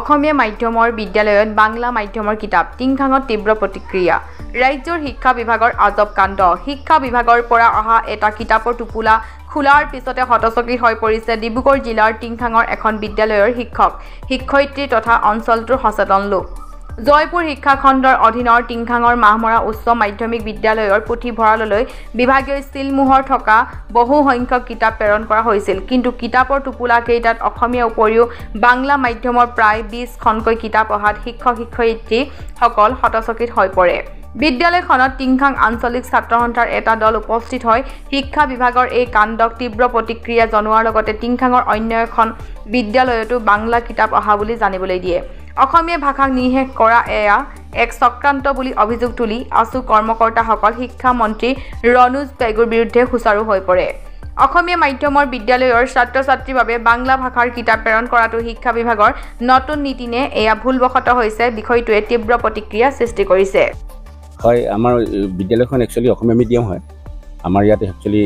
অসমীয়া মাধ্যমৰ বিদ্যালয়ত বাংলা মাধ্যমৰ কিতাপ টিংখাঙত তীব্ৰ প্ৰতিক্ৰিয়া ৰাজ্যৰ শিক্ষা বিভাগৰ আজব কাণ্ড শিক্ষা বিভাগৰ পৰা অহা এটা কিতাপৰ টোপোলা খোলাৰ পিছতে হতচকিত হৈ পৰিছে ডিব্ৰুগড় জিলাৰ টিংখাঙৰ এখন বিদ্যালয়ৰ শিক্ষক শিক্ষয়িত্ৰী তথা অঞ্চলটোৰ সচেতন লোক জয়পুৰ শিক্ষা খণ্ডৰ অধীনৰ টিংখাঙৰ মাহমৰা উচ্চ মাধ্যমিক বিদ্যালয়ৰ পুথিভঁৰাললৈ বিভাগীয় চিলমোহৰ থকা বহু সংখ্যক কিতাপ প্ৰেৰণ কৰা হৈছিল কিন্তু কিতাপৰ টোপোলা কেইটাত অসমীয়া উপৰিও বাংলা মাধ্যমৰ প্ৰায় 20 খনকৈ কিতাপ অহাত শিক্ষক শিক্ষয়িত্ৰীসকল হতচকিত হৈ পৰে বিদ্যালয়খনত টিংখাং আঞ্চলিক ছাত্ৰ সন্থাৰ এটা দল উপস্থিত হৈ শিক্ষা বিভাগৰ এই কাণ্ডক তীব্ৰ প্ৰতিক্ৰিয়া জনোৱাৰ লগতে টিংখাঙৰ অন্য এখন বিদ্যালয়তো বাংলা কিতাপ অহা বুলি জানিবলৈ দিয়ে অসমীয়া ভাষাক নিষেধ কৰা এয়া এক চক্ৰান্ত বুলি অভিযোগ তুলি আছু কৰ্মকৰ্তাসকল শিক্ষা মন্ত্ৰী ৰণোজ পেগুৰ বিৰুদ্ধে হুঁচাৰু হৈ পৰে অসমীয়া মাধ্যমৰ বিদ্যালয়ৰ ছাত্ৰ-ছাত্ৰীৰ বাবে বাংলা ভাষাৰ কিতাপ প্ৰেৰণ কৰাটো শিক্ষা বিভাগৰ নতুন নীতি নে এয়া ভুলবশত হৈছে বিষয়টোৱে তীব্ৰ প্ৰতিক্ৰিয়া সৃষ্টি কৰিছে হয় আমাৰ বিদ্যালয়খন একচুয়ালি অসমীয়া মিডিয়াম হয় আমাৰ ইয়াতে একচুয়ালি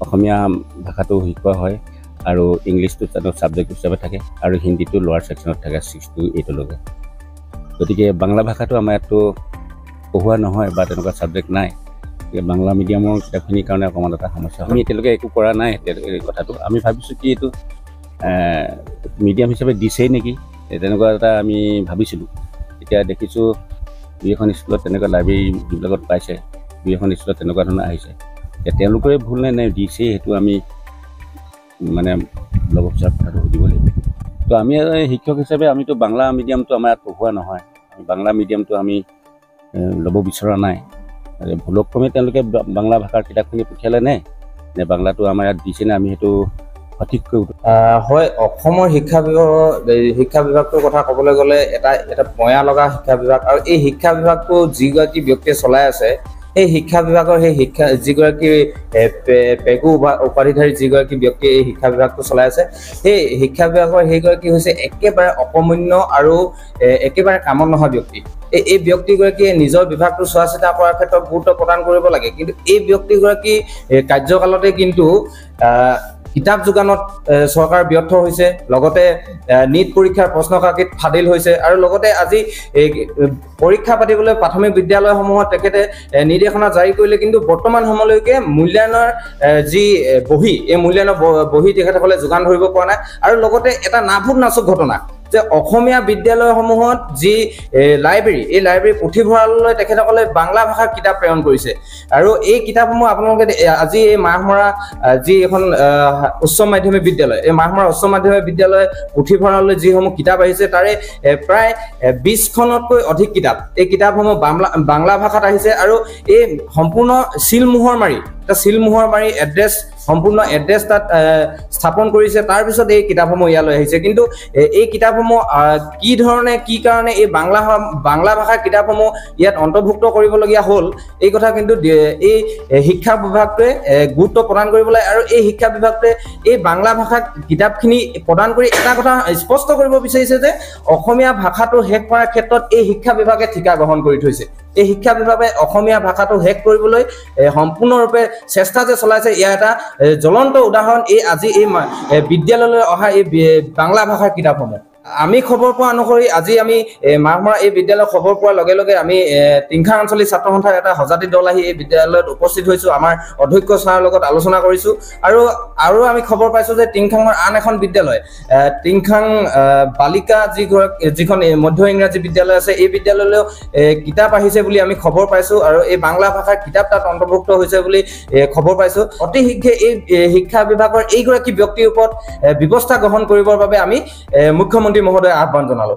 অসমীয়া ভাষাটো শিকোৱা হয় আৰু ইংলিশটো সাবজেক্ট হিচাপে থাকে আৰু হিন্দীটো লোৱাৰ সেকশনত থাকে 6 to 8 লৈকে গতিকে বাংলা ভাষাটো আমাৰ ইয়াতো পঢ়ুৱা নহয় বা তেনেকুৱা সাবজেক্ট নাই বাংলা মিডিয়ামৰ কিতাপখিনিৰ কাৰণে অকমান এটা সমস্যা আমি এতিয়ালৈকে একো কৰা নাই এই কথাটো আমি ভাবিছো কি এইটো মিডিয়াম হিচাপে দিছেই নেকি তেনেকুৱা এটা আমি ভাবিছিলো এতিয়া দেখিছো দুইখন স্কুলত তেনেকুৱা লাইব্ৰেৰী যিবিলাকত পাইছে দুইখন স্কুলত তেনেকুৱা ধৰণৰ আহিছে তেওঁলোকৰে ভুল নাই দিছে সেইটো আমি মানে লগচাপ আৰু দিব লাগিব তো আমি শিক্ষক হিচাপে আমিতো বাংলা মিডিয়ামটো আমাৰ ইয়াত পঢ়ুৱা নহয় বাংলা মিডিয়ামটো আমি ল'ব বিচৰা নাই ভুলক্ৰমে তেওঁলোকে বাংলা ভাষাৰ কিতাপখিনি পঠিয়ালে নে বাংলাটো আমাৰ ইয়াত দিছে নে আমি সেইটো সঠিককৈ হয় অসমৰ শিক্ষা বিভাগটোৰ কথা ক'বলৈ গ'লে এটা পয়া লগা শিক্ষা বিভাগ আৰু এই শিক্ষা বিভাগটো যিগৰাকী ব্যক্তিয়ে চলাই আছে এই শিক্ষা বিভাগৰ সেই শিক্ষা যিগৰাকী পেগু উপাধিধাৰী যিগৰাকী ব্যক্তিয়ে এই শিক্ষা বিভাগটো চলাই আছে সেই শিক্ষা বিভাগৰ সেইগৰাকী হৈছে একেবাৰে অকমন্য আৰু একেবাৰে কামত নহয় ব্যক্তি এই ব্যক্তিগৰাকীয়ে নিজৰ বিভাগটো চোৱা চিতা কৰাৰ ক্ষেত্ৰত গুৰুত্ব প্ৰদান কৰিব লাগে কিন্তু এই ব্যক্তিগৰাকী কাৰ্যকালতে কিন্তু কিতাপ যোগানত সৰকাৰ ব্যৰ্থ হৈছে লগতে নিট পৰীক্ষাৰ প্ৰশ্নকাকত ফাদিল হৈছে আৰু লগতে আজি পৰীক্ষা পাতিবলৈ প্ৰাথমিক বিদ্যালয়সমূহত তেখেতে নিৰ্দেশনা জাৰি কৰিলে কিন্তু বৰ্তমান সময়লৈকে মূল্যায়নৰ যি বহি এই মূল্যায়নৰ বহি তেখেতসকলে যোগান ধৰিব পৰা নাই আৰু লগতে এটা নাভুত নাচুক ঘটনা যে অসমীয়া বিদ্যালয়সমূহত যি লাইব্ৰেৰী এই লাইব্ৰেৰী পুথিভঁৰাললৈ তেখেতসকলে বাংলা ভাষাৰ কিতাপ প্ৰেৰণ কৰিছে আৰু এই কিতাপসমূহ আপোনালোকে আজি এই মাহমৰা যি এখন উচ্চ মাধ্যমিক বিদ্যালয় এই মাহমৰা উচ্চ মাধ্যমিক বিদ্যালয় পুথিভঁৰাললৈ যিসমূহ কিতাপ আহিছে তাৰে প্ৰায় 20 খনতকৈ অধিক কিতাপ এই কিতাপসমূহ বাংলা ভাষাত আহিছে আৰু এই সম্পূৰ্ণ সিলমোহৰ মাৰি এড্ৰেছ সম্পূৰ্ণ এড্ৰেছ তাত স্থাপন কৰিছে তাৰ পিছত এই কিতাপসমূহ ইয়ালৈ আহিছে কিন্তু এই কিতাপসমূহ কি ধৰণে কি কাৰণে এই বাংলা ভাষাৰ কিতাপসমূহ ইয়াত অন্তৰ্ভুক্ত কৰিবলগীয়া হ'ল এই কথা কিন্তু এই শিক্ষা বিভাগটোৱে গুৰুত্ব প্ৰদান কৰিব লাগে আৰু এই শিক্ষা বিভাগটোৱে এই বাংলা ভাষাৰ কিতাপখিনি প্ৰদান কৰি এটা কথা স্পষ্ট কৰিব বিচাৰিছে যে অসমীয়া ভাষাটো শেষ কৰাৰ ক্ষেত্ৰত এই শিক্ষা বিভাগে ঠিকা গ্ৰহণ কৰি থৈছে এই শিক্ষা বিভাগে অসমীয়া ভাষাটো শেষ কৰিবলৈ সম্পূৰ্ণৰূপে চেষ্টা যে চলাইছে ইয়াৰ এটা জ্বলন্ত উদাহৰণ এই আজি এই বিদ্যালয়লৈ অহা এই বাংলা ভাষাৰ কিতাপসমূহ আমি খবৰ পোৱা অনুসৰি আজি আমি মাহমৰা এই বিদ্যালয় খবৰ পোৱাৰ লগে লগে আমি টিংখাং আঞ্চলিক ছাত্ৰ সন্থাৰ এটা হজাতি দল আহি এই বিদ্যালয়ত উপস্থিত হৈছো আমাৰ অধ্যক্ষ ছাৰৰ লগত আলোচনা কৰিছো আৰু আমি খবৰ পাইছো যে টিংখাঙৰ আন এখন বিদ্যালয় টিংখাং বালিকা যিখন মধ্য ইংৰাজী বিদ্যালয় আছে এই বিদ্যালয়লৈ কিতাপ আহিছে বুলি আমি খবৰ পাইছো আৰু এই বাংলা ভাষাৰ কিতাপ তাত অন্তৰ্ভুক্ত হৈছে বুলি খবৰ পাইছো অতি শীঘ্ৰে এই শিক্ষা বিভাগৰ এইগৰাকী ব্যক্তিৰ ওপৰত ব্যৱস্থা গ্ৰহণ কৰিবৰ বাবে আমি মুখ্যমন্ত্ৰী মহোদয় আহ্বান জনালো